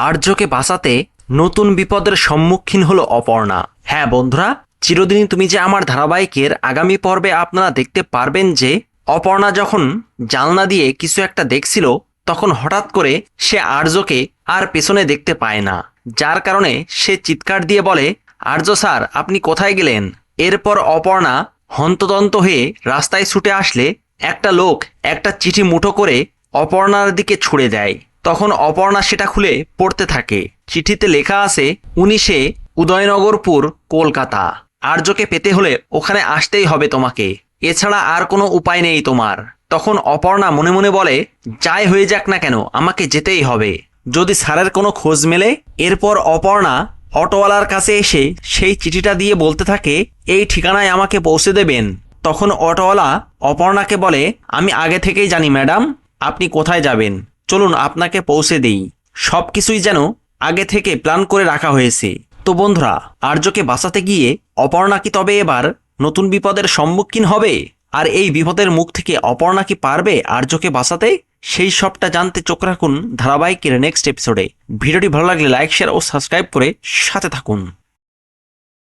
আর্যকে বাঁচাতে নতুন বিপদের সম্মুখীন হলো অপর্ণা। হ্যাঁ বন্ধুরা, চিরদিনই তুমি যে আমার ধারাবাহিকের আগামী পর্বে আপনারা দেখতে পারবেন যে অপর্ণা যখন জানলা দিয়ে কিছু একটা দেখছিল, তখন হঠাৎ করে সে আর্যকে আর পেছনে দেখতে পায় না, যার কারণে সে চিৎকার দিয়ে বলে, আর্য স্যার আপনি কোথায় গেলেন? এরপর অপর্ণা হন্তদন্ত হয়ে রাস্তায় ছুটে আসলে একটা লোক একটা চিঠি মুঠো করে অপর্ণার দিকে ছুঁড়ে দেয়। তখন অপর্ণা সেটা খুলে পড়তে থাকে। চিঠিতে লেখা আছে 19 উদয়নগরপুর, কলকাতা। আর্যকে পেতে হলে ওখানে আসতেই হবে তোমাকে, এছাড়া আর কোনো উপায় নেই তোমার। তখন অপর্ণা মনে মনে বলে, যাই হয়ে যাক না কেন আমাকে যেতেই হবে, যদি স্যারের কোনো খোঁজ মেলে। এরপর অপর্ণা অটোওয়ালার কাছে এসে সেই চিঠিটা দিয়ে বলতে থাকে, এই ঠিকানায় আমাকে পৌঁছে দেবেন। তখন অটোওয়ালা অপর্ণাকে বলে, আমি আগে থেকেই জানি ম্যাডাম আপনি কোথায় যাবেন, চলুন আপনাকে পৌঁছে দেই। সব কিছুই যেন আগে থেকে প্ল্যান করে রাখা হয়েছে। তো বন্ধুরা, আর্যকে বাঁচাতে গিয়ে অপর্ণা কি তবে এবার নতুন বিপদের সম্মুখীন হবে? আর এই বিপদের মুখ থেকে অপর্ণা কি পারবে আর্যকে বাঁচাতে? সেই সবটা জানতে চোখ রাখুন ধারাবাহিকের নেক্সট এপিসোডে। ভিডিওটি ভালো লাগলে লাইক, শেয়ার ও সাবস্ক্রাইব করে সাথে থাকুন।